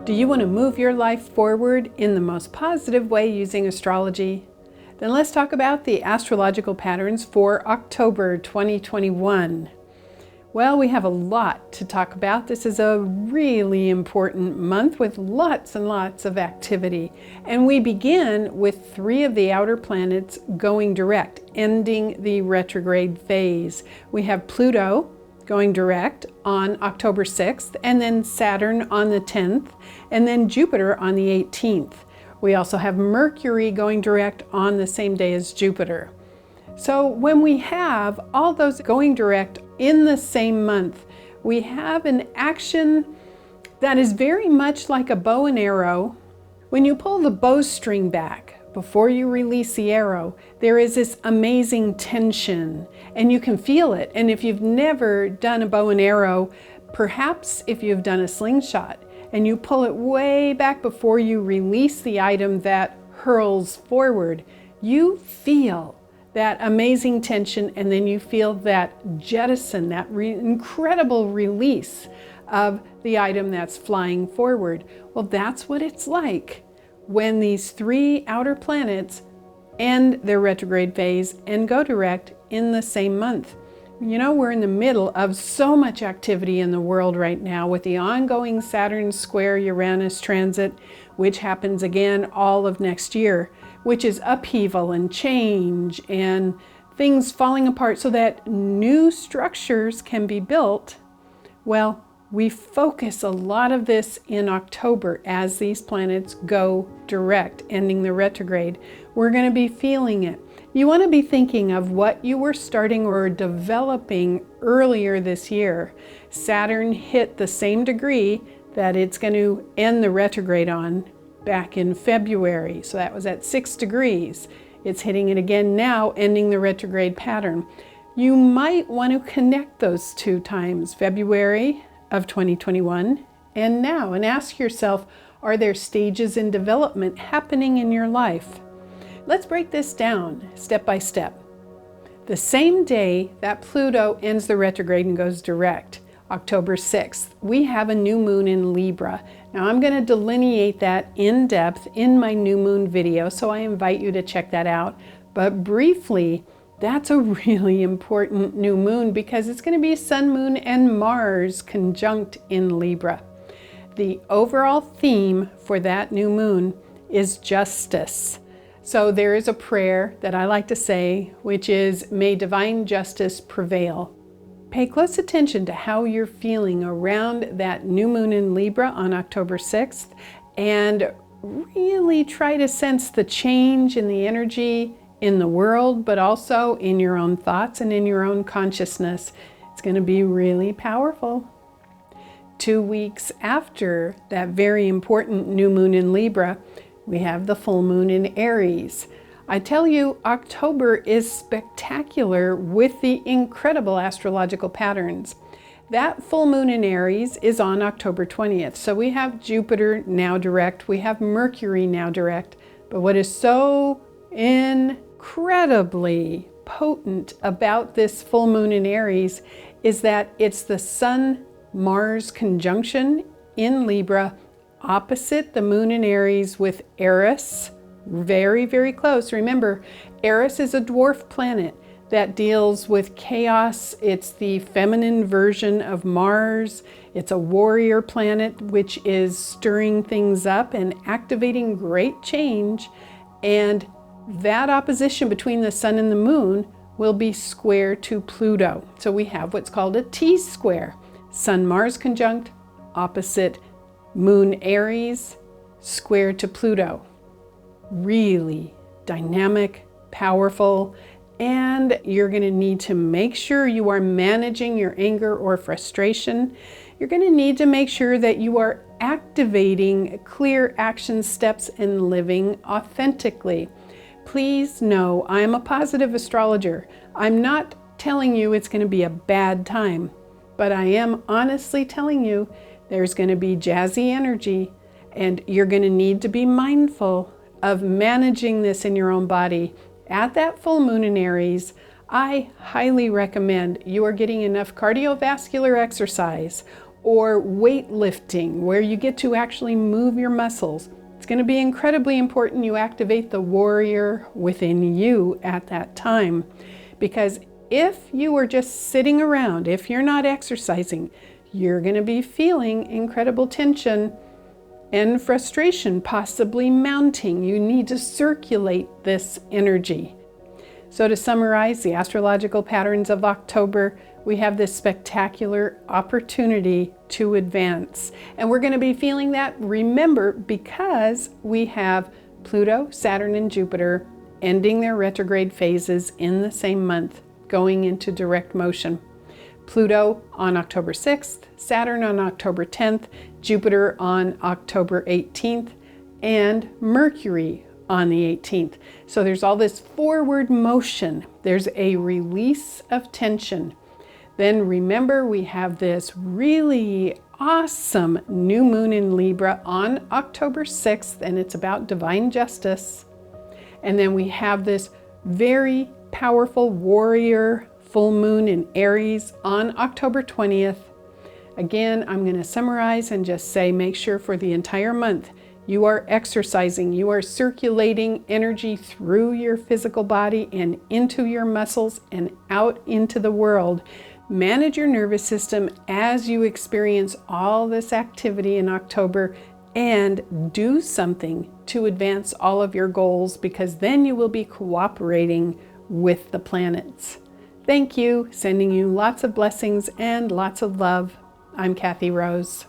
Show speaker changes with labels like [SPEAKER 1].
[SPEAKER 1] Do you want to move your life forward in the most positive way using astrology? Then let's talk about the astrological patterns for October 2021. Well, we have a lot to talk about. This is a really important month with lots and lots of activity. And we begin with 3 of the outer planets going direct, ending the retrograde phase. We have Pluto going direct on October 6th, and then Saturn on the 10th, and then Jupiter on the 18th. We also have Mercury going direct on the same day as Jupiter. So when we have all those going direct in the same month, we have an action that is very much like a bow and arrow. When you pull the bowstring back before you release the arrow, there is this amazing tension and you can feel it. And if you've never done a bow and arrow, perhaps if you've done a slingshot and you pull it way back before you release the item that hurls forward, you feel that amazing tension, and then you feel that jettison, that incredible release of the item that's flying forward. Well, that's what it's like when these 3 outer planets end their retrograde phase and go direct in the same month. You know, we're in the middle of so much activity in the world right now with the ongoing Saturn square Uranus transit, which happens again all of next year, which is upheaval and change and things falling apart so that new structures can be built. Well, we focus a lot of this in October as these planets go direct, ending the retrograde. We're going to be feeling it. You want to be thinking of what you were starting or developing earlier this year. Saturn hit the same degree that it's going to end the retrograde on back in February. So that was at 6 degrees. It's hitting it again now, ending the retrograde pattern. You might want to connect those 2 times, February of 2021 and now, and ask yourself, are there stages in development happening in your life? Let's break this down step by step. The same day that Pluto ends the retrograde and goes direct, October 6th, we have a new moon in Libra. Now I'm going to delineate that in depth in my new moon video, so I invite you to check that out. But briefly, that's a really important new moon because it's going to be Sun, Moon, and Mars conjunct in Libra. The overall theme for that new moon is justice. So there is a prayer that I like to say, which is, may divine justice prevail. Pay close attention to how you're feeling around that new moon in Libra on October 6th and really try to sense the change in the energy in the world, but also in your own thoughts and in your own consciousness. It's going to be really powerful. 2 weeks after that very important new moon in Libra, we have the full moon in Aries. I tell you, October is spectacular with the incredible astrological patterns. That full moon in Aries is on October 20th. So we have Jupiter now direct, we have Mercury now direct. But what is so incredibly potent about this full moon in Aries is that it's the Sun-Mars conjunction in Libra opposite the moon in Aries with Eris. Very, very close. Remember, Eris is a dwarf planet that deals with chaos. It's the feminine version of Mars. It's a warrior planet which is stirring things up and activating great change. And that opposition between the sun and the moon will be square to Pluto. So we have what's called a T-square. Sun-Mars conjunct, opposite moon Aries, square to Pluto. Really dynamic, powerful, and you're going to need to make sure you are managing your anger or frustration. You're going to need to make sure that you are activating clear action steps and living authentically. Please know I am a positive astrologer. I'm not telling you it's going to be a bad time, but I am honestly telling you there's going to be jazzy energy and you're going to need to be mindful of managing this in your own body. At that full moon in Aries, I highly recommend you are getting enough cardiovascular exercise, or weightlifting, where you get to actually move your muscles. It's going to be incredibly important you activate the warrior within you at that time, because if you are just sitting around, if you're not exercising, you're going to be feeling incredible tension and frustration, possibly mounting. You need to circulate this energy. So to summarize the astrological patterns of October, we have this spectacular opportunity to advance. And we're going to be feeling that, remember, because we have Pluto, Saturn, and Jupiter ending their retrograde phases in the same month, going into direct motion. Pluto on October 6th, Saturn on October 10th, Jupiter on October 18th, and Mercury on the 18th. So there's all this forward motion. There's a release of tension. Then remember, we have this really awesome new moon in Libra on October 6th, and it's about divine justice. And then we have this very powerful warrior full moon in Aries on October 20th. Again, I'm going to summarize and just say, make sure for the entire month you are exercising, you are circulating energy through your physical body and into your muscles and out into the world. Manage your nervous system as you experience all this activity in October, and do something to advance all of your goals, because then you will be cooperating with the planets. Thank you. Sending you lots of blessings and lots of love. I'm Kathy Rose.